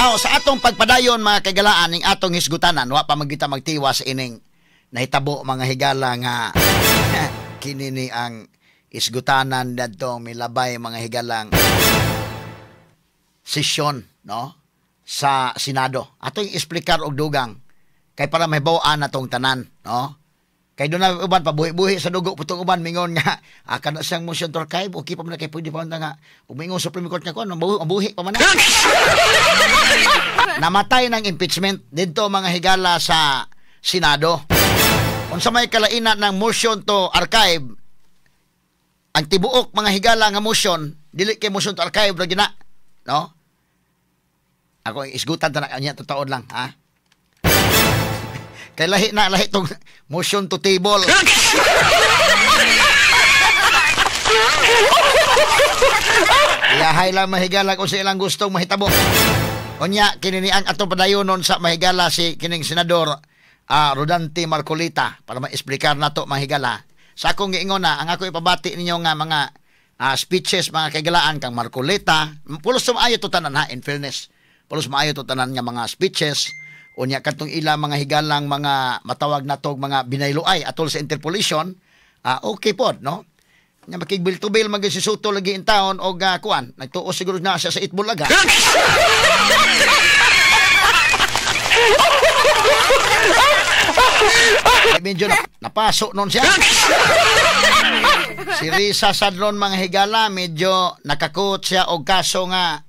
Sa atong pagpadayon mga kagalaan ning atong hisgutanan, wa pa magita magtiwa sa ining nahitabo mga higala nga kini ni ang isgutanan dadtong milabay mga higalang sesyon, no, sa Senado. Atong explicar og dugang kay para may bawaan natong tanan, no. Kay doon na uban pabuhi-buhi sa dugo putong uban mingon nga kana siyang motion to archive okay pa man kay pwede pa man nga umingon Supreme Court nga kon mabuhi pa man. Namatay ng impeachment didto mga higala sa Senado. Unsa may kalainan ng motion to archive, ang tibuok mga higala nga motion dili kay motion to archive ra gina, no? Ako isgutan ta na kanya taon lang, ha? Kay lahi tong motion to table. Iyahay lang mahigala kung silang gustong mahitabo. Unya kini ang atong padayonon sa mahigala si kining senador Rodante Marcolita para ma-explicar nato mahigala. Sa akong giingon na ang ako ipabati ninyo nga mga speeches mga kagalaan kang Marcolita, pulos maayo to tanan ha, in fairness. Pulos maayo to tanan nga mga speeches. Unya katong ila mga higalang mga matawag natog mga binayloay atol sa interpolation, okay pod, no? Nya makigbil to bill magisisuto lagi in town og kuan, nagtuo siguro na siya sa Itbulaga. Medyo napasok nun siya. Si Risa Sadlon mga higala medyo nakakot siya og kaso nga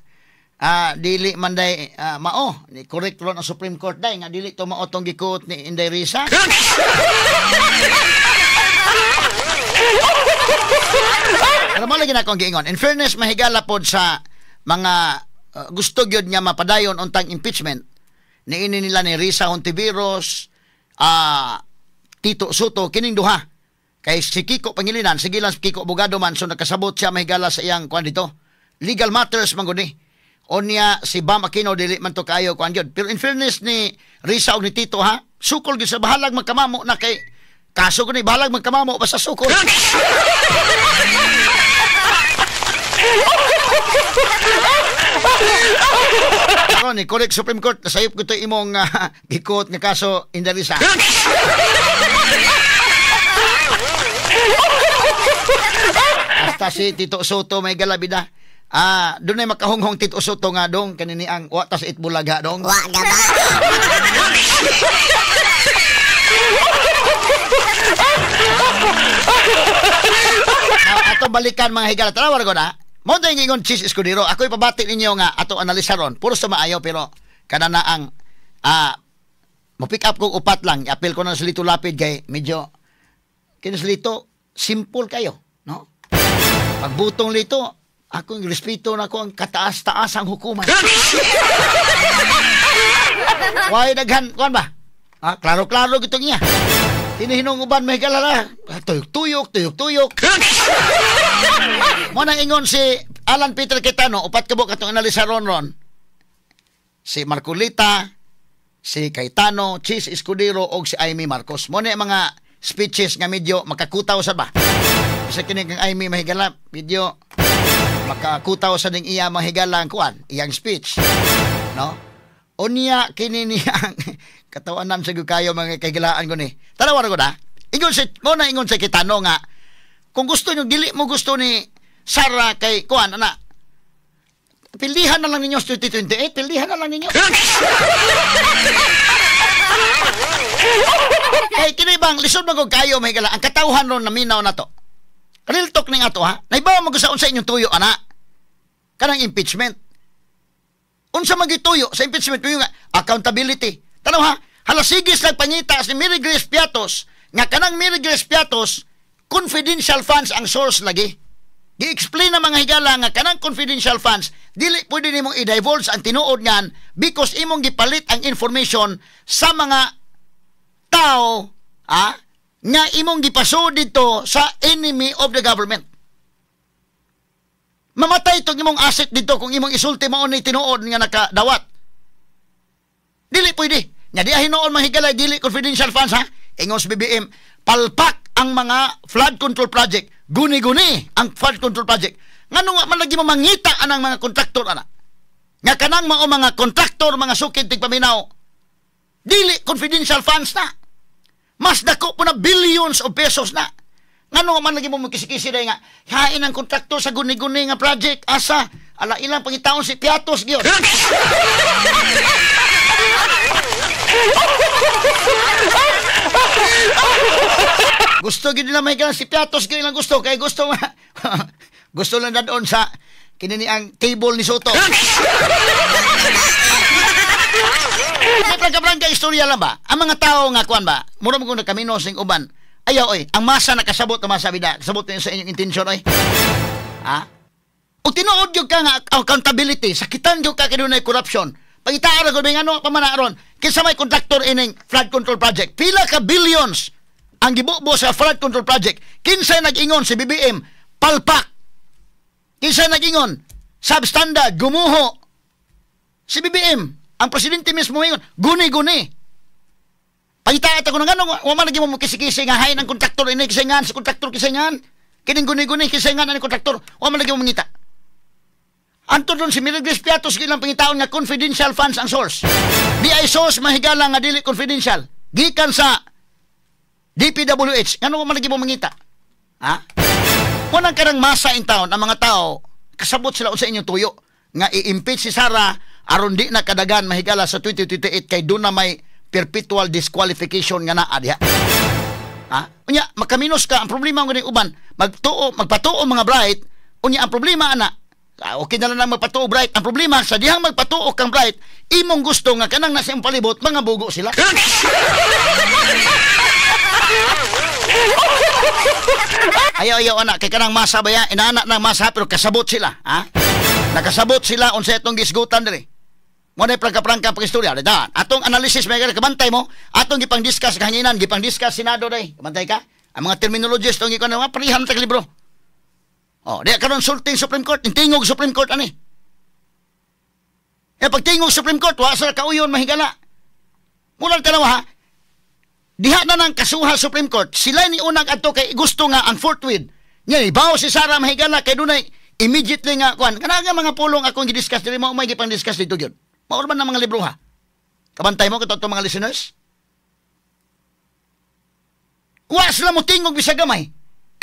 dili man day mao ni correct ron ang Supreme Court day nga dili to mao tong gikot ni Inday Risa. Ano mo lagi na akong giingon, in fairness mahigala pod sa mga gusto gyud nga mapadayon untang impeachment ni ini nila ni Risa Hontiveros, Tito Soto kining duha kay si Kiko Pangilinan sige lang si Kiko abogado man so nakasabot siya mahigala sa iyang kuan dito legal matters man gud ni. Onya si Bam Aquino dili man to kayo kuan gyud. Pero in fairness ni Risa og ni Tito ha, sukol gyud sa bahalag magkamamo na kay kaso ko ni bahalag magkamamo basta sukol. Ako ni correct Supreme Court nasayop ko to imong gikot nga kaso Inday Risa. Hasta si Tito Soto may galabida. Doon ay makahonghong Tito Soto nga dong kanini ang wata sa Itbulaga dong. Wa gaba. Ato balikan mga higala. Tara ko na. Mo tay ingon Chis Escudero. Ako ipabati ninyo nga ato analisaron. Puro sa maayo pero kana na ang mo pick up kog upat lang. I-appeal ko na sa Lito Lapid kay medyo kinis Lito simple kayo, no? Pagbutong Lito akong respeto na ko ang kataas-taas ang hukuman. Why daghan kuan ba? Klaro-klaro gito niya. Hinihinong uban may galala. Tuyok. Mo nang ingon si Alan Peter Quetano, upat ka katong analisaron ron. Si Marcolita, si Cayetano, Chis Escudero og si Amy Marcos. Mo na mga speeches nga medyo makakutaw sa ba. Sa kini kang Amy mahigala, medyo makakutaw sa ding iya mahigalang kuan iyang speech, no? Unya kini niyang katawanan sa kayo mga kagilaan ko ni tanawan ko na ingon si mo na ingon sa Quetano nga kung gusto niyo dili mo gusto ni Sara kay kuan ana pilihan na lang ninyo 2028 pilihan na lang ninyo. Kay kini bang lisod man ko kayo mahigala ang katawhan ron na minaw na to. Real talk ning ato ha. Naibaw mo sa unsa inyong tuyo ana. Kanang impeachment. Unsa magituyo sa impeachment tuyo nga accountability. Tanaw ha, halasigis nagpangita si Mary Grace Piatos nga kanang Mary Grace Piatos confidential funds ang source lagi. Gi-explain na mga higala nga kanang confidential funds dili pwede nimong i-divulge ang tinuod niyan because imong gipalit ang information sa mga tao nga imong gipaso dito sa enemy of the government. Mamatay itong imong asset dito kung imong isulti mo ni tinuod nga nakadawat. Dili pwede. Nya di hinoon mahigalay dili confidential funds ha. Ingon sa BBM, palpak ang mga flood control project. Guni-guni ang flood control project. Ngano nga man lagi mo mangita anang mga kontraktor ana. nga kanang mga kontraktor, mga sukid tigpaminaw, dili confidential funds na. Mas dako po na billions of pesos na. Ngano man lagi mo magkisi-kisi day nga, hain ang kontraktor sa guni-guni nga project, asa, ala ilang pangitaon si Piatos, gyud. Gusto gid nila may si Piatos, gyud lang gusto, kay gusto nga, gusto lang na doon sa, kinini ang table ni Soto. May prangka-prangka istorya lang ba? Ang mga tao nga, kuan ba, mura mo kung nagkamino sing uban, ayaw, oy, ang masa nakasabot na masa, bida, kasabot na sa inyong intensyon, oy. Ha? O tinuod yung ka nga accountability, sakitan yung ka kinunay corruption. Pag-itaara ko, may ano, pamanaron, kinsa may kontraktor ining flood control project, pila ka billions ang gibubo sa flood control project. Kinsa nag-ingon si BBM, palpak. Kinsa nag-ingon, substandard, gumuho. Si BBM, ang presidente mismo ngayon, guni-guni. Pagitaat ako ng ano, wala lagi mo kisi-kisi nga, hain ang kontraktor, ini kisingan, sa kontraktor kisingan, kining guni-guni, kisingan ang kontraktor, wala lagi mo mangita. Anto doon si Miragris Piatos, gilang pangitaon nga confidential funds ang source. Di ay source, mahigala nga dili confidential. Gikan sa DPWH, ano wala lagi mo mangita? Ha? Walang karang masa in town, ang mga tao, kasabot sila sa inyong tuyo, nga i-impeach si Sara, aron di na kadagan mahigala sa 2028 kay doon na may perpetual disqualification nga na adya. Ha? Unya, makaminos ka, ang problema ng uban, magpatuo mga bright, unya ang problema ana, okay na lang magpatuo bright, ang problema sa dihang magpatuo kang bright, imong gusto nga kanang nasa iyong palibot, mga bugo sila. Ayaw anak, kay kanang masa ba yan, inaanak ng masa pero kasabot sila, ha? Nakasabot sila unsa itong gisgutan diri. Mo na prangka-prangka pag-istorya. Atong analysis may kabantay mo, atong gipang-discuss kahanginan, gipang-discuss Senado day. Kabantay ka? Ang mga terminologies tong ikaw na parihan tag libro. Oh, di karon sulting Supreme Court, tingog Supreme Court ani. E pag tingog Supreme Court, wa sa kauyon mahigala. Mula tanawa ha. Diha na nang kasuha Supreme Court. Sila ni unang adto kay gusto nga ang forthwith. Nya ibaw si Sara mahigala kay dunay immediately nga kuan. Kana nga mga pulong akong gi-discuss diri mo may gipang-discuss dito gyud. Mao man ang mga libro ha. Kabantay mo kato mga listeners. Wa sila mo tingog bisag gamay.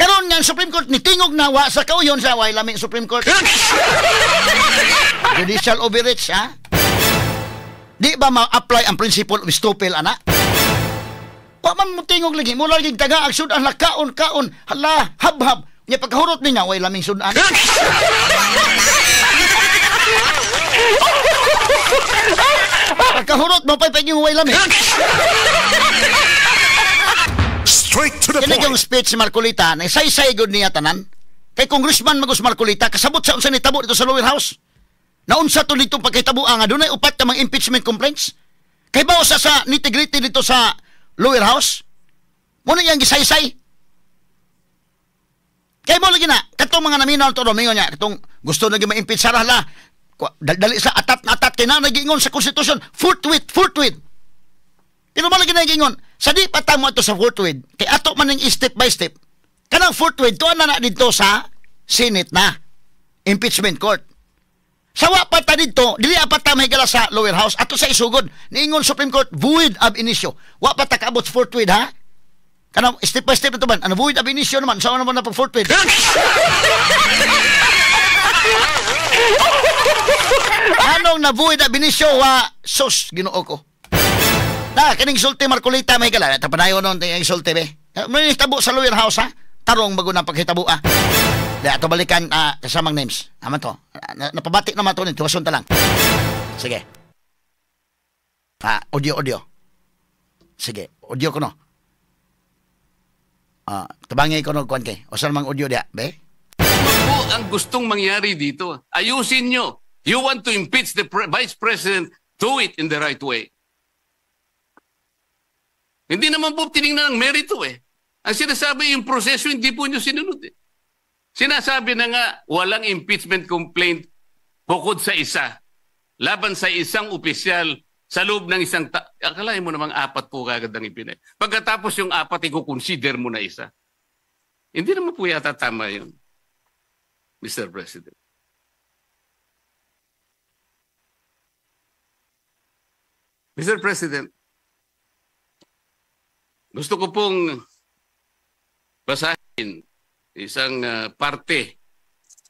Karon nga ang Supreme Court ni tingog na wa sa kauyon sa way laming Supreme Court. Judicial overreach ha. Di ba ma-apply ang principle of estoppel ana? Wa man mo tingog lagi, mo lagi taga agsud ang kaon hala habhab. Nya pagkahurot niya way laming sudan. Pagkahurot mo pa'y paging way laming. Straight to the point. Kaya yung point. speech si Marcolita, na say good niya tanan, kay Congressman Magus Marcolita, kasabot sa unsa ni tabo dito sa lower house. Naunsa to dito pagkitabo nga, doon ay upat ka mga impeachment complaints. Kay ba sa nitty-gritty dito sa lower house? Muna yung gisaysay. Kay mo lagi na, katong mga naminaw to domingo niya, katong gusto naging ma-impeach Sara hala, dali sa atat na atat, kay na nag-ingon sa konstitusyon, forthwith. Pero malagi na nag-ingon, sa di patang mo ito sa forthwith, kay ato man ng step by step, kanang forthwith, tuwan na dito sa Senate na, impeachment court. Sa wapata dito, dili apata mahigala sa lower house, ato sa isugod, niingon Supreme Court, void ab initio. Wapata kaabot forthwith ha? Kanang step by step ito man, ano void ab initio naman, saan naman na pag forthwith? Anong na void ab initio wa sus, ginoo ko. Na, kining sulti Marcolita may gala. Tapanayo nun, yung sulti be. May tabo sa lower house ha? Tarong bago ng paghitabo ah. Dahil ito balikan kasamang names. Naman to. Napabati naman to. Tuwason ta lang. Sige. Audio. Sige. Audio ko no. Tabangay ko no, kuwan kay. O saan mang audio dia, be? Ano po ang gustong mangyari dito? Ayusin nyo. You want to impeach the Vice President, do it in the right way. Hindi naman po tinignan ng merito eh. Ang sinasabi yung proseso, hindi po nyo sinunod eh. Sinasabi na nga, walang impeachment complaint bukod sa isa. Laban sa isang opisyal sa loob ng isang akalain mo namang apat po kagad ang ipinay. Pagkatapos yung apat, i-consider mo na isa. Hindi naman po yata tama yun, Mr. President. Mr. President, gusto ko pong basahin isang parte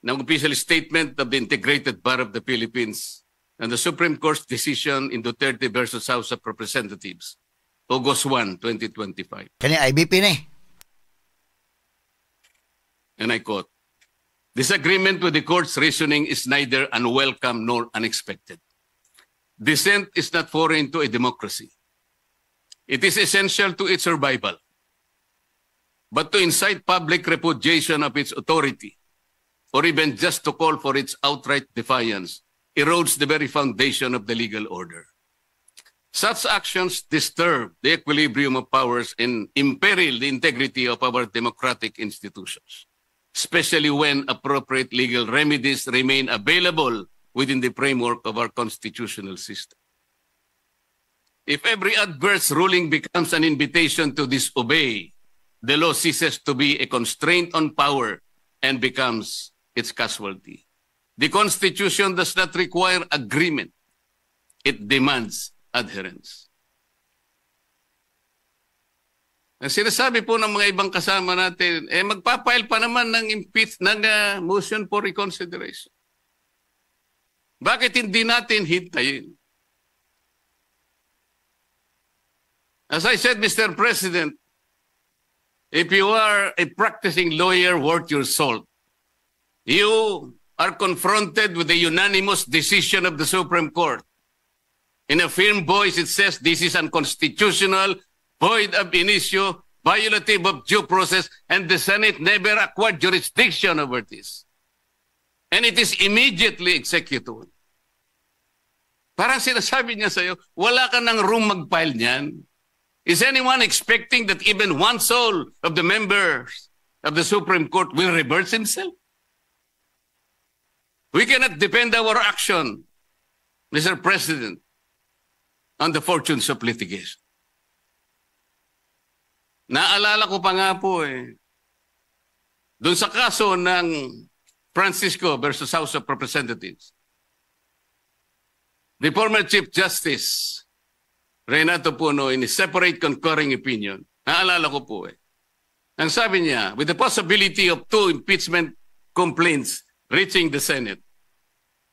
ng official statement of the Integrated Bar of the Philippines and the Supreme Court's decision in Duterte versus House of Representatives, August 1, 2025. Kani IBP ni. And I quote, "Disagreement with the court's reasoning is neither unwelcome nor unexpected. Dissent is not foreign to a democracy. It is essential to its survival. But to incite public repudiation of its authority, or even just to call for its outright defiance, erodes the very foundation of the legal order. Such actions disturb the equilibrium of powers and imperil the integrity of our democratic institutions, especially when appropriate legal remedies remain available within the framework of our constitutional system. If every adverse ruling becomes an invitation to disobey, the law ceases to be a constraint on power and becomes its casualty. The Constitution does not require agreement. It demands adherence." Ang sinasabi po ng mga ibang kasama natin, magpapile pa naman ng motion for reconsideration. Bakit hindi natin hintayin? As I said, Mr. President, if you are a practicing lawyer worth your salt, you are confronted with the unanimous decision of the Supreme Court. In a firm voice, it says this is unconstitutional, void ab initio, violative of due process, and the Senate never acquired jurisdiction over this. And it is immediately executed. Parang sinasabi niya sa'yo, wala ka ng room mag-file niyan. Is anyone expecting that even one soul of the members of the Supreme Court will reverse himself? We cannot depend our action, Mr. President, on the fortunes of litigation. Naalala ko pa nga po doon sa kaso ng Francisco versus House of Representatives. The former Chief Justice, Renato Puno, in a separate concurring opinion, naalala ko po ang sabi niya, with the possibility of 2 impeachment complaints reaching the Senate,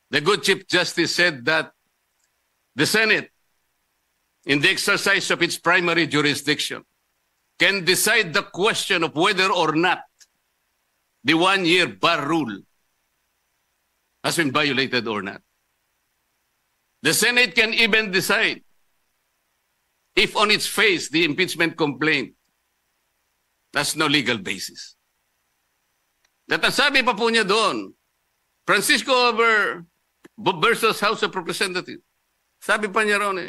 the good Chief Justice said that the Senate, in the exercise of its primary jurisdiction, can decide the question of whether or not the 1-year bar rule has been violated or not. The Senate can even decide if on its face the impeachment complaint has no legal basis. At ang sabi pa po niya doon, Francisco versus House of Representatives, sabi pa niya ron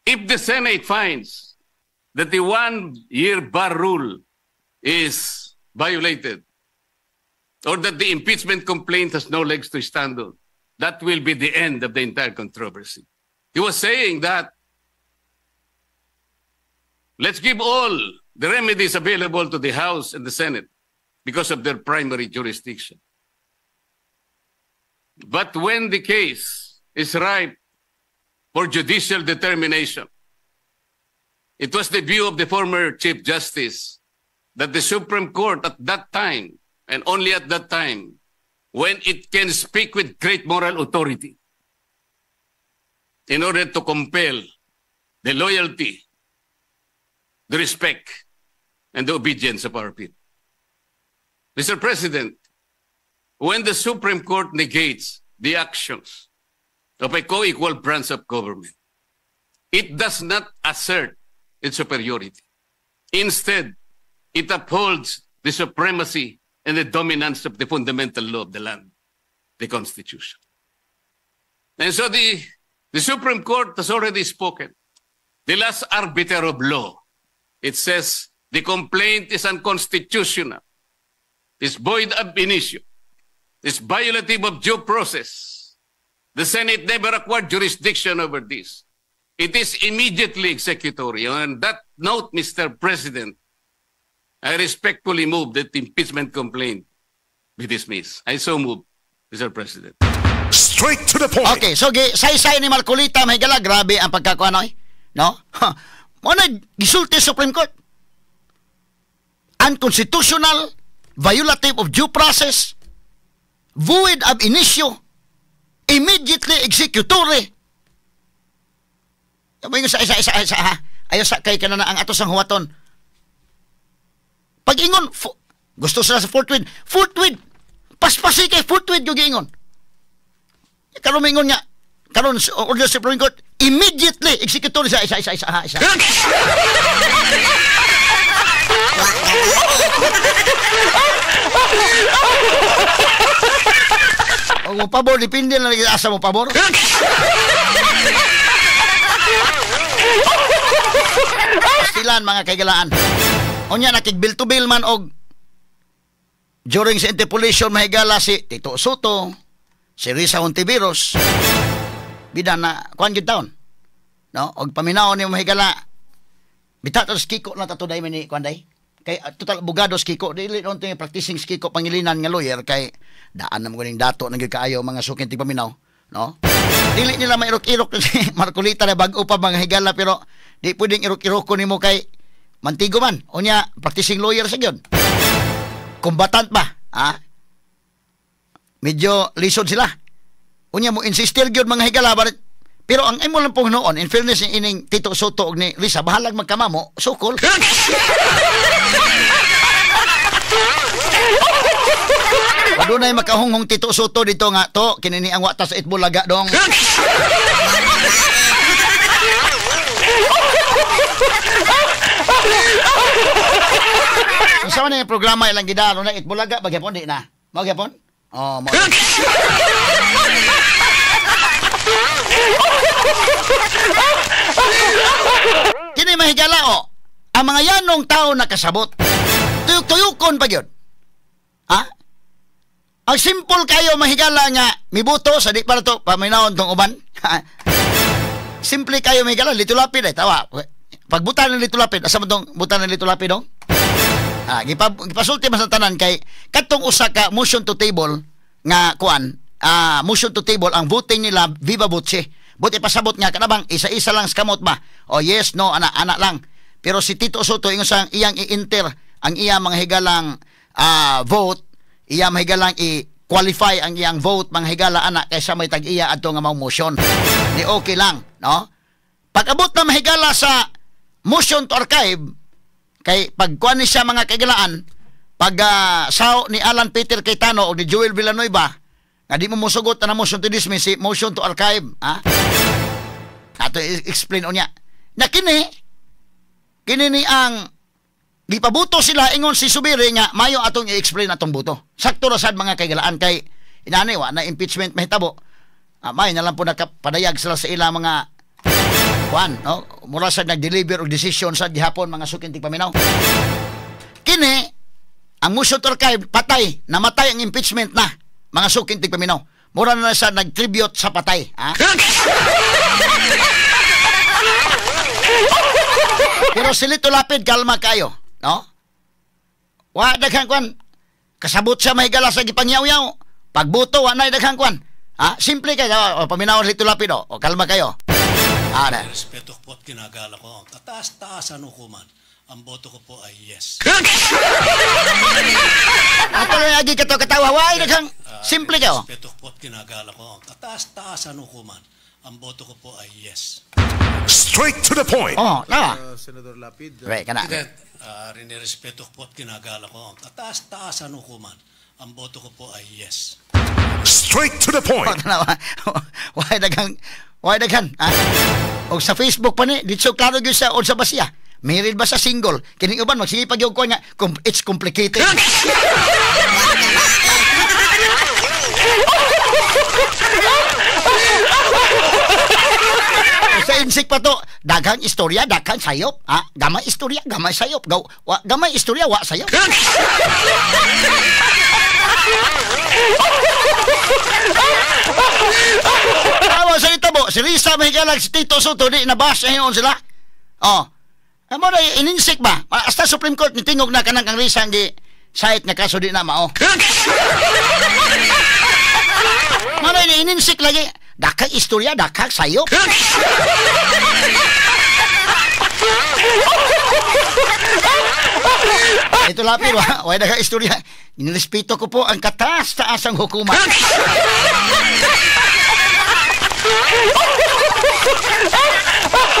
if the Senate finds that the 1-year bar rule is violated, or that the impeachment complaint has no legs to stand on, that will be the end of the entire controversy. He was saying that let's give all the remedies available to the House and the Senate because of their primary jurisdiction. But when the case is ripe for judicial determination, it was the view of the former Chief Justice that the Supreme Court at that time, and only at that time, when it can speak with great moral authority in order to compel the loyalty, the respect, and the obedience of our people. Mr. President, when the Supreme Court negates the actions of a co-equal branch of government, it does not assert its superiority. Instead, it upholds the supremacy and the dominance of the fundamental law of the land, the Constitution. And so the Supreme Court has already spoken. The last arbiter of law, it says the complaint is unconstitutional, is void ab initio, is violative of due process. The Senate never acquired jurisdiction over this. It is immediately executory. On that note, Mr. President, I respectfully move that the impeachment complaint be dismissed. I so move, Mr. President. Straight to the point. Okay, so say-say ni Marcolita mahigala, grabe ang pagkakuan oy. No? Mo na gisulti sa Supreme Court. Unconstitutional, violative of due process, void ab initio, immediately executory. Yung sa isa ha. Ayaw sa kay kanana ang atos ang huwaton. Pag-ingon, gusto sila sa forthwith. Forthwith! Paspasi kay forthwith yung giingon. Karon mingon nga, karon order sa Supreme Court, immediately executory sa isa. O mo pabor, dipindi na lagi asa mo pabor. Pastilan mga kaigalaan. Unya nakig-bill to bill man og during sa interpolation mahigala si Tito Soto, si Risa Hontiveros, bida na kuan gyud taon. No, og paminaw ni mahigala. Bitato sa kiko na tato day man ni kuan day. Kay total abogados kiko dili on to practicing kiko pangilinan nga lawyer kay daan na mo ganing dato nang kaayo mga sukin tig paminaw, no? Dili nila mairok-irok si Marcolita na bag-o pa mga higala pero di pwedeng irok-irok ko nimo kay mantigo man. Unya practicing lawyer sa gyud. Combatant ba? Ha? Medyo lisod sila. Unya mo insistir gyud mga higala pero ang imo lang pong noon, in fairness ni ining Tito Soto og ni Risa, bahalag magkamamo, sukol. Padunay makahunghong Tito Soto dito nga to, kinini ang wata sa Itbulaga dong. Sa man yung programa ilang gidaro na Itbulaga, bagyapon di na. Magyapon? Oh, mo. Kini mahigala o, ang mga yanong tao nakasabot. Tuyok-tuyukon pa yun. Ha? Ang simple kayo mahigala nga, mibuto sa di para to, paminahon tong uban. Simple kayo mahigala, litulapid ay tawa. Pagbutan ng litulapid, asa mo tong butan ng litulapid dong? Gipasulti mas tanan kay katong usa ka motion to table nga kuan, motion to table ang voting nila viva voce. Buti pasabot nga kanabang isa-isa lang skamot ba? O yes, no, ana lang. Pero si Tito Soto ingon sang iyang i-enter ang iya mga higalang vote, iya mga higalang i-qualify ang iyang vote mga higala ana kaysa may tag-iya adto nga motion. Di okay lang, no? Pag-abot na mahigala sa motion to archive kay pagkuan ni siya mga kaigalaan pag sao ni Alan Peter Cayetano o ni Joel Villanueva nga di mo musugot na motion to dismiss, motion to archive, ha? Ato explain o niya. Na kini ni ang gipabuto sila ingon si Subiri nga mayo atong i-explain atong buto. Sakto ra sad mga kaigalaan kay inani wa na impeachment mahitabo. May na lang po nakapadayag sila sa ila mga kuan, no? Mura sad nag-deliver og decision sa gihapon mga sukin tig paminaw. Kini ang motion to archive patay, namatay ang impeachment na. Mga sukin tig paminaw. Mura na sa nag-tribute sa patay, ha? Pero silito lapid kalma kayo, no? Wa daghang kwan. Kasabot sa mahigala sa gipangyaw-yaw. Pagbuto wa nay daghang kwan. Ha? Simple kayo, paminaw silito lapid o kalma kayo. Ada. Respeto ko at ginagala ko. Ang kataas-taasan hukuman. Ang boto ko po ay yes. Ato lang lagi katawa. Why daghang simple kayo? Respeto ko at ginagala ko. Ang kataas-taasan hukuman. Ang boto ko po ay yes. Straight to the point. Oh, na. Senador Lapid. Right, kana. Rinirespeto ko at ginagala ko. Ang kataas-taasan hukuman. Ang boto ko po ay yes. Straight to the point. Why daghang ha? O sa Facebook pa ni, dito klaro gyud sa sa basya. Married ba sa single? Kining uban magsige pag yung ko nga, it's complicated. Sa insik pa to, daghang istorya, daghang sayop. Ha? Gamay istorya, gamay sayop. Gamay istorya, wa sayop. Awa sa itabo, si Risa mahigala si Tito Soto, di nabas na yun sila. Oh. Amo na ininsik ba? Hasta Supreme Court nitingog na kanang ang Risa ang site nga kaso di na mao. Maray na ininsik lagi. Dakag istorya, dakag sayop. Ito lapir, wala dakag istorya. Inirespeto ko po ang kataas-taasang hukuman.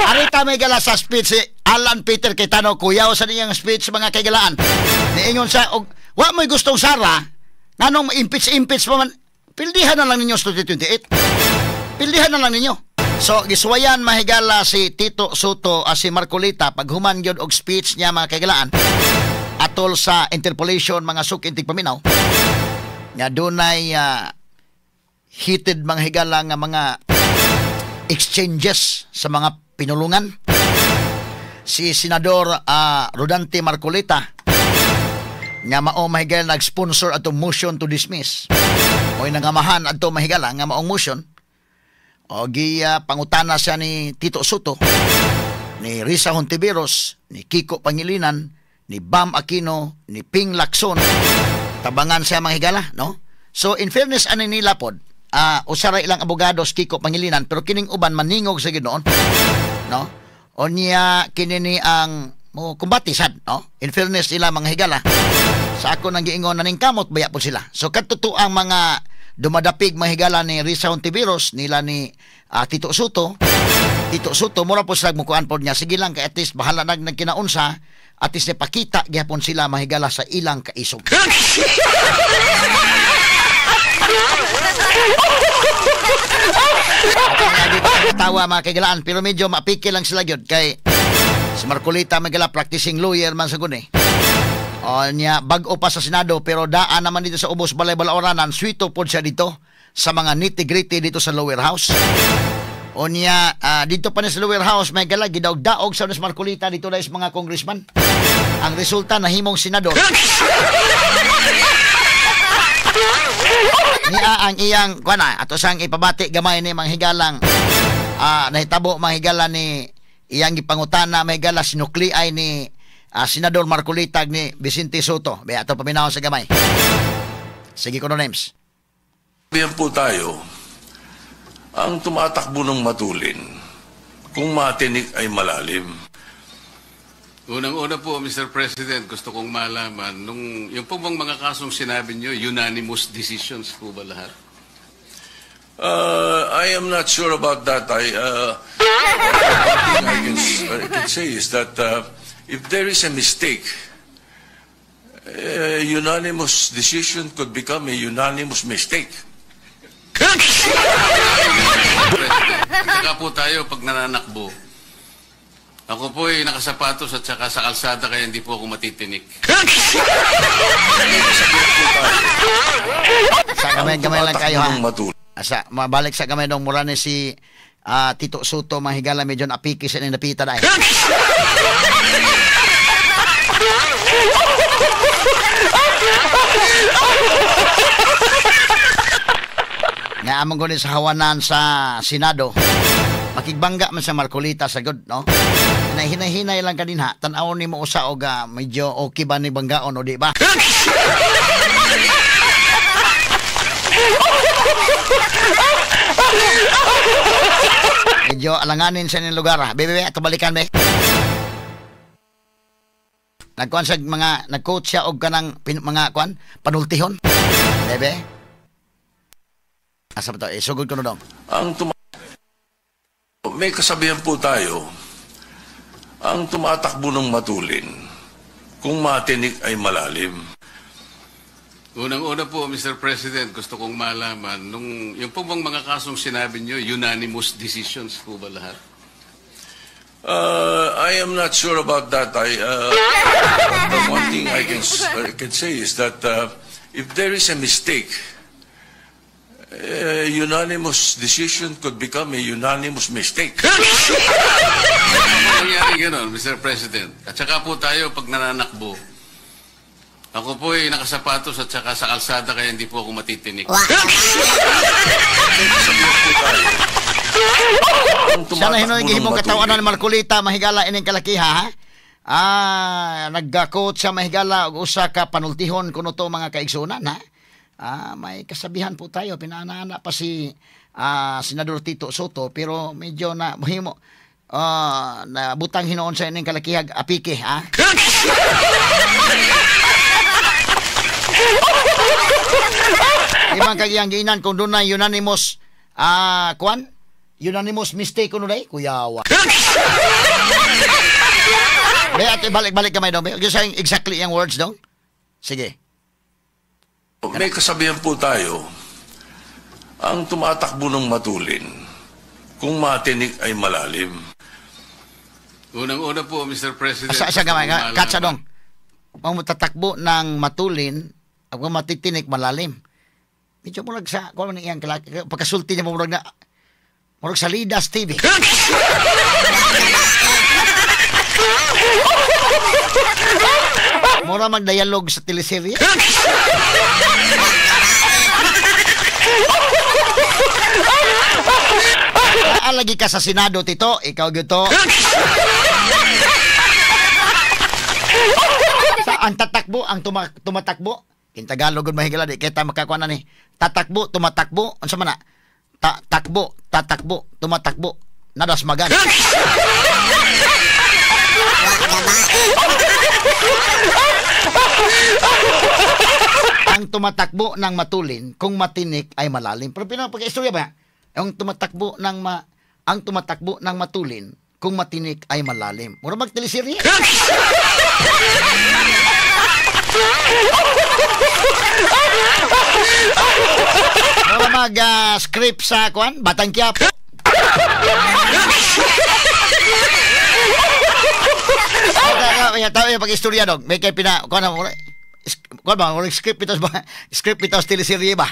Arita may gala sa speech si Alan Peter Cayetano, kuyaw sa niyang speech mga kaigalaan. Niingon sa, wa mo'y gustong Sara, nanong impeach pa man, pildihan na lang ninyo sa 2028. Pildihan na lang ninyo. So, giswayan mahigala si Tito Soto si Marcolita pag human yun og speech niya mga kaigalaan atol sa interpolation mga sukintig paminaw nga dunay heated mga higala nga mga exchanges sa mga pinulungan. Si Senador Rodante Marcolita nga mao mahigala nag-sponsor atong motion to dismiss. Mo'y nangamahan ato mahigala nga maong motion. O pangutana siya ni Tito Soto, ni Risa Hontiveros, ni Kiko Pangilinan, ni Bam Aquino, ni Ping Lacson. Tabangan siya mga higala, no? So, in fairness, ano nila pod, usara ilang abogados Kiko Pangilinan, pero kining uban maningog sa ginoon, no? O niya kinini ang kumbati sad, no? In fairness nila mga higala, sa ako nang giingon naning kamot, baya po sila. So, katuto ang mga dumadapig mahigala ni Risa Hontiveros nila ni Tito Soto. Tito Soto mura po sila mukuan po niya, sige lang kay at least bahala nagkinaunsa at least napakita gyapon sila mahigala sa ilang kaisog. Tawa mga kaigalaan pero medyo mapikil lang sila gyud kay si Marcolita magala practicing lawyer man sa guni. O niya bag-o pa sa Senado pero daan naman dito sa ubos balay-balaoranan, sweeto po siya dito sa mga nitty-gritty dito sa lower house. O niya dito pa na sa lower house may gala gidaog-daog sa Marcolita dito na is mga congressman. Ang resulta nahimong senador. Niya ang iyang kuana ato sang ipabati gamay ni manghigalang nahitabo manghigala ni iyang gipangutana may gala sinukli ay ni Senador Marcolita ni Vicente Soto. Baya ito paminaw sa gamay. Sige ko no names. Sabihan po tayo, ang tumatakbo ng matulin, kung matinik ay malalim. Unang-una po, Mr. President, gusto kong malaman, yung po bang mga kasong sinabi nyo, unanimous decisions po ba lahat? I am not sure about that. One thing I can say is that if there is a mistake, a unanimous decision could become a unanimous mistake. Saka po tayo pag nananakbo. Ako po ay nakasapatos at saka sa kalsada kaya hindi po ako matitinik. Sa gamay lang kayo ha. Mabalik sa gamay dong mura ni si Tito Soto mahigala medyo napiki sa napita dahil. Nga amang gunin sa hawanan sa Senado makigbangga man sa Marcolita sa good, no? Hinay-hinay lang kanina tan-aw ni mo usa og medyo okay ba ni banggaon o di ba? Medyo alanganin sa ning lugar. Bebe, ato balikan be. Nagkuan sa mga nag-coach siya og kanang mga kuan panultihon. Bebe. Asa ba to? Sugod ko no dong. May kasabihan po tayo, ang tumatakbo ng matulin, kung matinik ay malalim. Unang-una po, Mr. President, gusto kong malaman, yung po bang mga kasong sinabi nyo, unanimous decisions po ba lahat? I am not sure about that. One thing I can say is that if there is a mistake, a unanimous decision could become a unanimous mistake. Nangyari gano'n, Mr. President. At saka po tayo pag nananakbo, ako po ay nakasapatos at saka sa kalsada kaya hindi po ako matitinik. Sana hinoy gihimong katawanan ni Marcolita mahigala ining kalakiha ha. Nagga-coach sa mahigala og usa ka panultihon kuno to mga kaigsunan ha. may kasabihan po tayo, pinaana pa si Senador Tito Soto, pero medyo na mahimo na butang hinoon sa ining kalakihag apike, ha? Ibang kagiyang giinan kung doon na unanimous unanimous mistake kuno day kuyawa. Ate balik-balik kamay dong. Yung saying exactly yung words dong. Sige. May kasabihan po tayo, ang tumatakbo ng matulin, kung matinik ay malalim. Unang-una po, Mr. President. Asa gamay nga, katsa dong. Ang matatakbo ng matulin, ang matitinik malalim. Medyo murag sa, kung ano iyang pagkasulti niya murag na, murag sa Lidas TV. Mura mag-dialog sa teleserye. Lagi ka sa Senado, Tito. Ikaw gito. Sa ang tatakbo, ang tumatakbo. Kintagalog mahigala di kita makakuha na ni. Tatakbo, tumatakbo. Ano sa mana? Tatakbo, tumatakbo. Nadas magan. Ang tumatakbo ng matulin kung matinik ay malalim. Pero pinapag-istorya ba? Ang tumatakbo ng matulin kung matinik ay malalim. Mura magteleserye. Mura mag-script sa kwan, Batang Quiapo. Tayo yung pag-istorya dong. May kayo kuha na mura. Kuha ba? Script ito sa teleserye ba?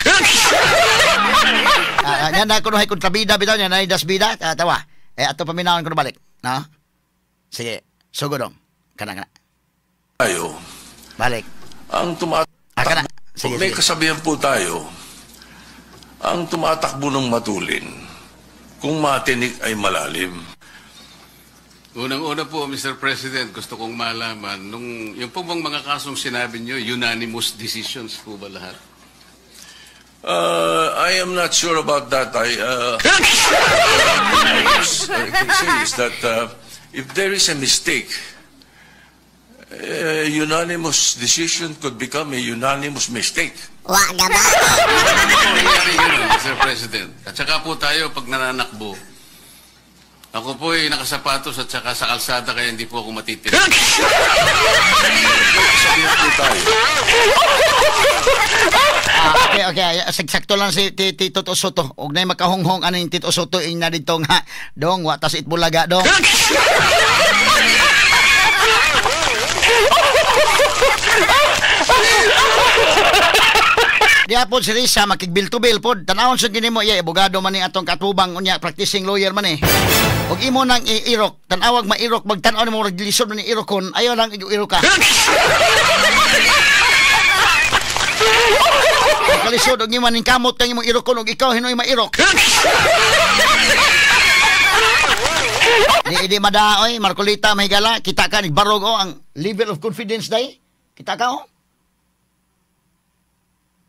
Yan na kuno hay kontrabida bitaw yan na dasbida tawa. Ato paminawon kuno balik, no? Sige, sugo dong. Kana. Tayo. Balik. Ang kana. Sige, may kasabihan po tayo, ang tumatakbo ng matulin, kung matinik ay malalim. Unang-una po, Mr. President, gusto kong malaman, yung po bang mga kasong sinabi nyo, unanimous decisions po ba lahat? I am not sure about that. I can say is that if there is a mistake, unanimous decision could become a unanimous mistake. Ano po nangyari yun, Mr. President? At saka po tayo, pag nananakbo, ako po ay nakasapatos at saka sa kalsada kaya hindi po ako matitinig. Sabihan po tayo. Okay. Sakto lang si Tito Soto. Huwag na yung makahonghong ano yung Tito Soto yung na dito nga. Dong, watas itbulaga, dong. Diya po si Risa, makigbil-to-bil po. Tanawon sa gini mo, abogado man ni atong katubang, unya, practicing lawyer man eh. Huwag imo nang iirok, tanawag mairok, magtanaw ni mo, reglisod man ni irokon, ayaw lang irok ka. Kalisod, huwag imo ning kamot kang imong irokon, huwag ikaw hinoy mairok. Di madaoy, Marcolita, mahigala, kita ka, nagbarog ang level of confidence day. Kita ka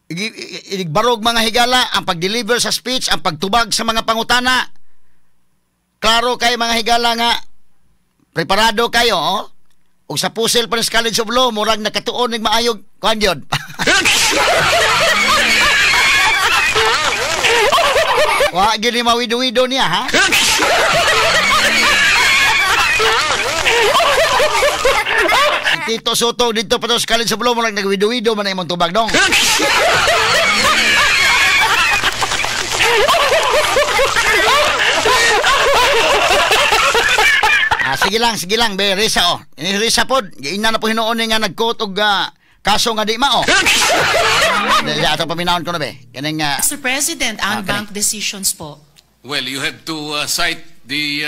Igbarog mga higala ang pag-deliver sa speech, ang pagtubag sa mga pangutana. Klaro kayo mga higala nga preparado kayo, o sa pusil pa ng College of Law, murag nakatuon ng maayog kuan yun. Wa gini mawido-wido niya, ha? Si Tito Soto dito pa to sa College of Law, murag nagwido-wido man na imong tubag dong. Sige lang, be, Risa, Ini Risa po, ina na po hinuon nga nag-quote og kaso nga di mao. Ato paminawon ko na, be. Kaning, Mr. President, ang bank decisions po. Well, you have to cite the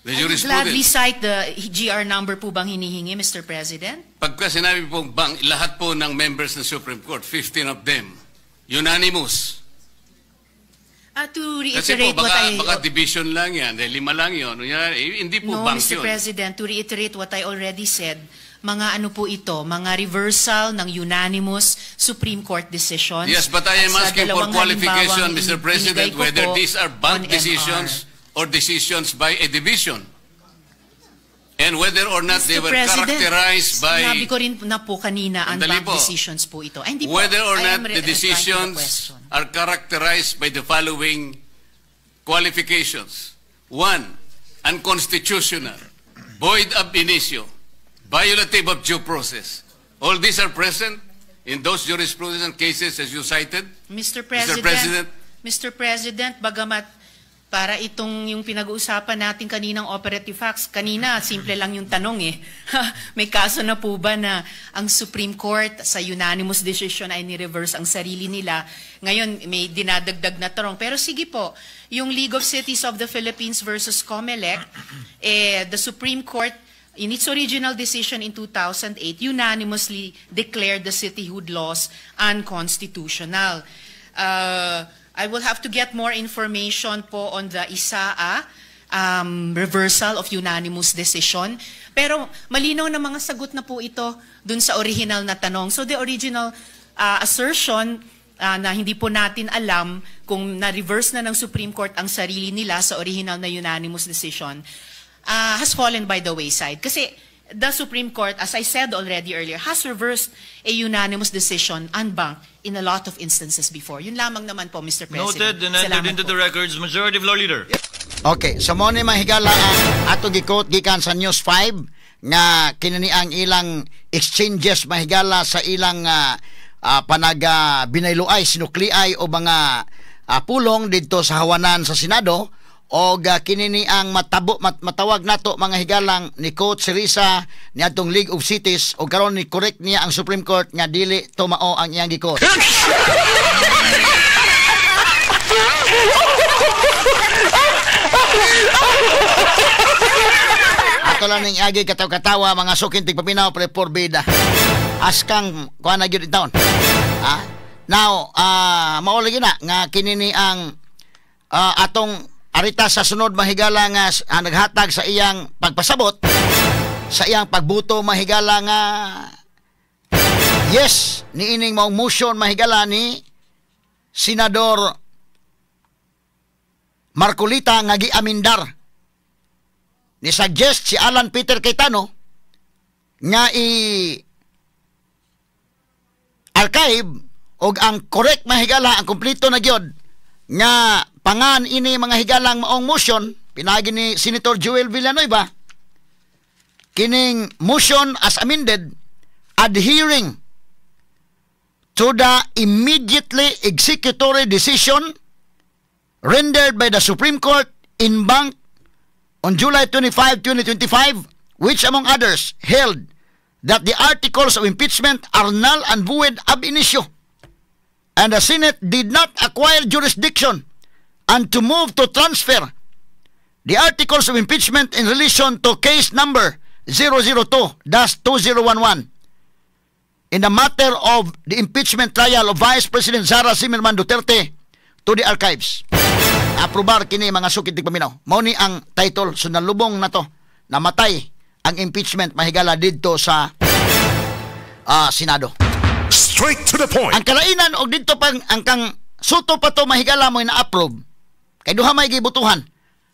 jurisprudence. Gladly cite the GR number po bang hinihingi, Mr. President? Pagka sinabi pong bank, lahat po ng members ng Supreme Court, 15 of them, unanimous. To Kasi reiterate po, what baka division lang yan, 5 lang yun. Hindi po No, bank Mr. yun. President, to reiterate what I already said, mga ano po ito, mga reversal ng unanimous Supreme Court decisions. Yes, but I am At sa asking for dalawang qualification, halimbawang Mr. President, ibinigay ko whether po these are bank on decisions or decisions by a division. And whether or not they Mr. were President, characterized by... sinabi ko rin na po kanina ang Sandali bank po. decisions po ito. Ay, hindi po. Whether or I not am the replying to the decisions question. are characterized by the following qualifications. 1, unconstitutional, void ab initio, violative of due process. All these are present in those jurisprudence and cases as you cited. Mr. President. Mr. President, bagamat para itong yung pinag-uusapan natin kaninang operative facts, kanina simple lang yung tanong eh. May kaso na po ba na ang Supreme Court sa unanimous decision ay ni-reverse ang sarili nila? Ngayon may dinadagdag na tanong. Pero sige po, yung League of Cities of the Philippines versus COMELEC, the Supreme Court in its original decision in 2008 unanimously declared the cityhood laws unconstitutional. I will have to get more information po on the ISAA reversal of unanimous decision. Pero malinaw na mga sagot na po ito dun sa original na tanong. So the original assertion na hindi po natin alam kung na-reverse na ng Supreme Court ang sarili nila sa original na unanimous decision has fallen by the wayside. Kasi the Supreme Court, as I said already earlier, has reversed a unanimous decision en banc in a lot of instances before. Yun lamang naman po, Mr. President. Noted and entered into the records. Majority of Law Leader. Okay, so mo ni mahigala ang ato gikot gikan sa News 5 nga kinani ang ilang exchanges mahigala sa ilang panaga binayloay sinukliay o mga pulong didto sa hawanan sa Senado. O kinini ang matawag nato mga higalang ni Coach Risa ni atong League of Cities o karon ni correct niya ang Supreme Court nga dili tumao ang iyang gikot. Ato lang ning agi kataw-katawa mga sukin tigpapinaw pre porbida. Askang kuha na gyud taon. Now, mauli na nga kinini ang atong arita sa sunod mahigala nga naghatag sa iyang pagpasabot sa iyang pagbuto mahigala nga yes niining maong motion mahigala ni Senador Marcolita nga giamindar ni suggest si Alan Peter Cayetano nga archive og ang correct mahigala ang kompleto na gyud nga pangan ini mga higalang maong motion pinagi ni Senator Joel Villanueva kining motion as amended adhering to the immediately executory decision rendered by the Supreme Court in banc on July 25, 2025 which among others held that the articles of impeachment are null and void ab initio and the Senate did not acquire jurisdiction and to move to transfer the articles of impeachment in relation to case number 002-2011 in the matter of the impeachment trial of Vice President Sara Zimmerman Duterte to the archives. Aprobar kini mga sukit tigpaminaw. Mao ni ang title so nalubong na to namatay ang impeachment mahigala didto sa Senado. Straight to the point. Ang kalainan og didto pang ang kang suto pa to mahigala mo na-approve. Kay duha may gibutuhan.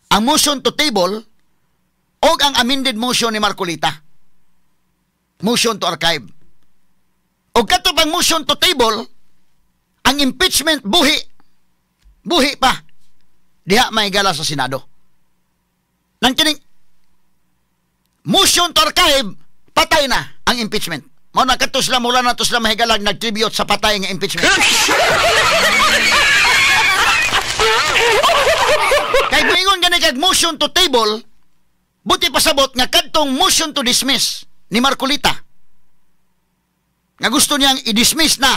Ang motion to table o ang amended motion ni Marcolita. Motion to archive. O kato pang motion to table, ang impeachment buhi. Buhi pa. Diha may gala sa Senado. Nang kining motion to archive, patay na ang impeachment. Mao na kato sila mula na to sila mahigalag nag-tribute sa patay nga impeachment. Kay guingon gani kag motion to table, buti pasabot nga kadtong motion to dismiss ni Marcolita. Nga gusto niyang i-dismiss na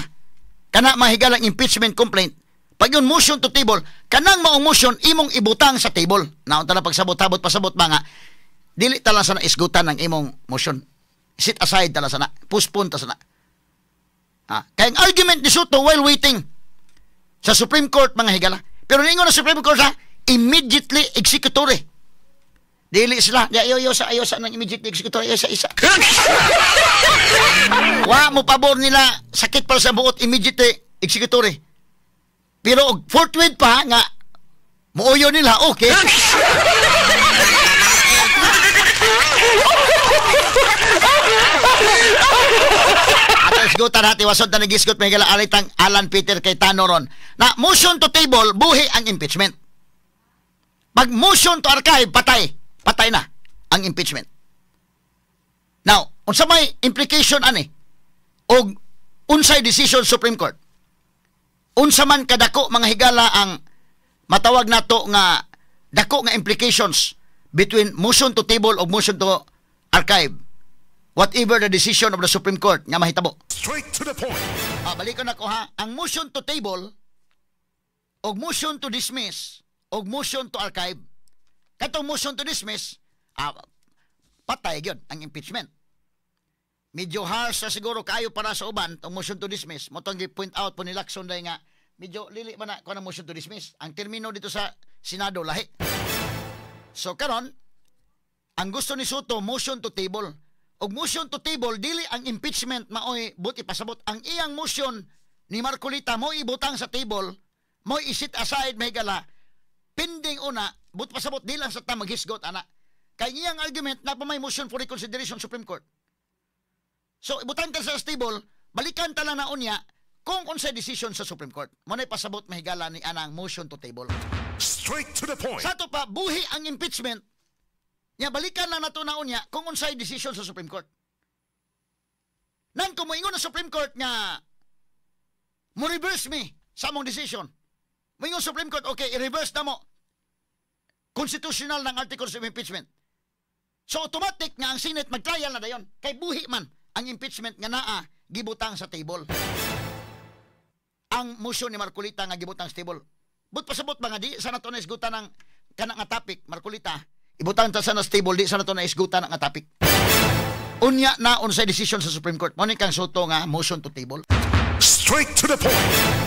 kana mahigalang impeachment complaint. Pag yun motion to table, kanang maong motion imong ibutang sa table. Naon ta na pagsabot-habot pasabot mga dili tala sana isgutan ng imong motion. Sit aside tala sana, postpone ta sana. Kay ang argument ni Soto while waiting sa Supreme Court mga higala. Pero ningon na Supreme Court immediately executory. Dili sila. Di ayaw sa ng immediate executor. Ayaw sa isa. Wa mo pabor nila sakit para sa buot immediate executor. Pero forthwith pa nga muuyo nila, okay. Ato isgutan hati wasod na nagisgot may gala alitang Alan Peter Cayetano ron na motion to table buhi ang impeachment. Pag motion to archive patay na ang impeachment. Now, unsa may implication ani og unsay decision Supreme Court? Unsa man kadako mga higala ang matawag nato nga dako nga implications between motion to table o motion to archive. Whatever the decision of the Supreme Court nga mahitabo. Straight to the point. Balikon ako ha. Ang motion to table o motion to dismiss o motion to archive. Katong motion to dismiss, patay yun ang impeachment. Medyo harsh na siguro kayo para sa uban ang motion to dismiss. Motong gi-point out po ni Lacson dahil nga medyo lili man na ko na motion to dismiss. Ang termino dito sa Senado lahi. So karon ang gusto ni Soto motion to table. Og motion to table dili ang impeachment maoy buti pasabot. Ang iyang motion ni Marcolita mo ibutang sa table, mo isit aside mahigala pending una buti pasabot di lang sa ta maghisgot ana. Kay iyang argument na pa may motion for reconsideration Supreme Court. So ibutang ta sa table, balikan ta lang na unya kung unsay decision sa Supreme Court. Mo nay pasabot mahigala ni anang motion to table. Straight to the point. Sa to pa buhi ang impeachment. Nya balikan lang nato na unya kung unsay decision sa Supreme Court. Nang kumuingon na Supreme Court nga mo reverse me sa among decision. Moingon Supreme Court, okay, i-reverse na mo. Constitutional ng articles of impeachment. So automatic nga ang Senate mag-trial na dayon. Kay buhi man ang impeachment nga naa gibutang sa table. Ang motion ni Marcolita nga gibutang sa table. But pasabot ba nga di sa nato na isgutan ng kanang nga topic, Marcolita, ibutang ta sa na stable di sa nato na isgutan ng nga topic. Unya na unsay decision sa Supreme Court. Mo ni kang Soto nga motion to table. Straight to the point.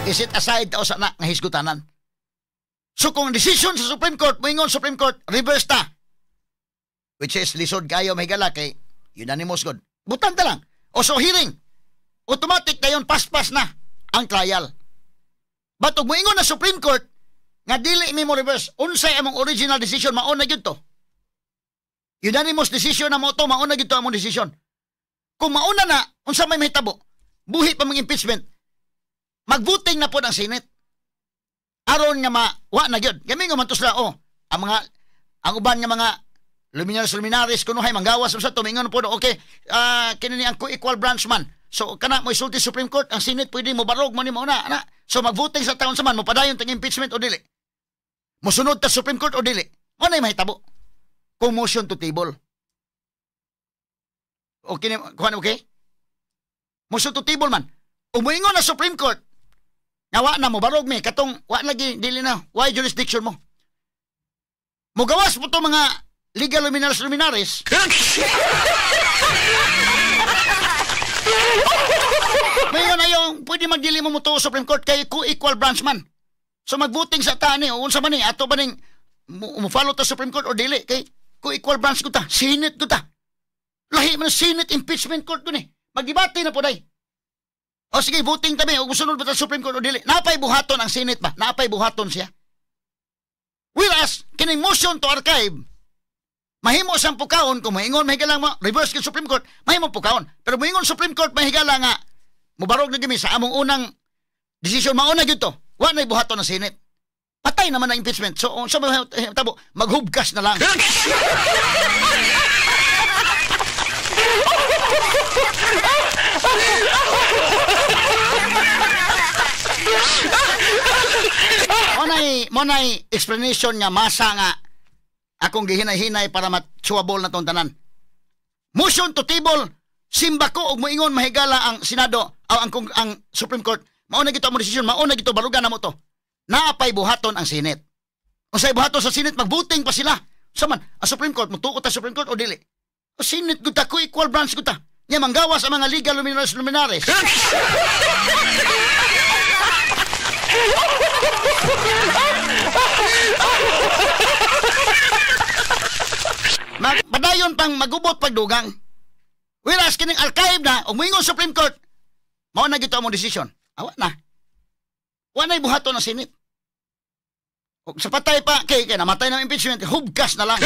Is it aside ta usa na nga hisgutanan? So kung decision sa Supreme Court, moingon Supreme Court, reverse ta. Which is lisod kayo mahigala kay unanimous god. Butang ta lang. O so hearing. Automatic dayon pas-pas na ang trial. But ug moingon na Supreme Court nga dili mi mo reverse, unsay among original decision mao na gyud to. Unanimous decision na mo to, mao na gyud to among decision. Kung mauna na unsa may mahitabo, buhi pa mang impeachment. Magvoting na po ang Senate. Aron nga wa na gyud. Kami nga mantusla ang uban nga mga luminaries kuno hay manggawas sa tumingon po okay, kini ni ang co-equal branch man. So kana mo isulti Supreme Court, ang Senate pwede mo barog man ni mauna ana. So magvoting sa taon sa man mo padayon tang impeachment o dili. Mosunod ta Supreme Court o dili. Mo na mahitabo. Kung motion to table. Okay ni kuan okay? Motion to table man. Umuingon na Supreme Court. Nga na mo barog mi katong wa lagi dili na. Why jurisdiction mo? Mugawas mo to mga legal luminaries. Ngayon na yung pwede magdili mo to Supreme Court kay co-equal branch man. So magvoting sa tani o unsa man ni ato ba ning mo-follow ta Supreme Court or dili kay co-equal branch ko ta, Senate ko ta. Lahi man Senate impeachment court ko ni. Magdebate na po day. O sige, voting tabi o gusto ba ta Supreme Court o dili. Napay buhaton ang Senate ba? Napay buhaton siya. Whereas kining motion to archive mahimo sang pukaon kung maingon mahigala mo reverse kay Supreme Court, mahimo pukaon. Pero moingon Supreme Court mahigala nga mubarog na gimi sa among unang decision mao na gyud to. Wa nay buhaton ng Senate. Patay naman ang impeachment. So sa tabo maghubkas na lang. Monay explanation nga masa nga akong gihinay-hinay para matsuwabol na tong tanan. Motion to table, simba ko og moingon mahigala ang Senado o ang Supreme Court. Mao na gito mo desisyon, mao na gito barugan na mo to. Naapay buhaton ang Senate. Unsay buhaton sa Senate magbuting pa sila. Saman, ang Supreme Court mutuo ta Supreme Court o dili. O Senate gud ta ko equal branch gud ta. Nya manggawas ang mga legal luminaries. dayon pang magubot pagdugang. Whereas kining archive na, umingon Supreme Court, mao na gito among desisyon. Awa na. Wa na'y buhato ng sinip. Sa patay pa, kay namatay ng impeachment, hubgas na lang.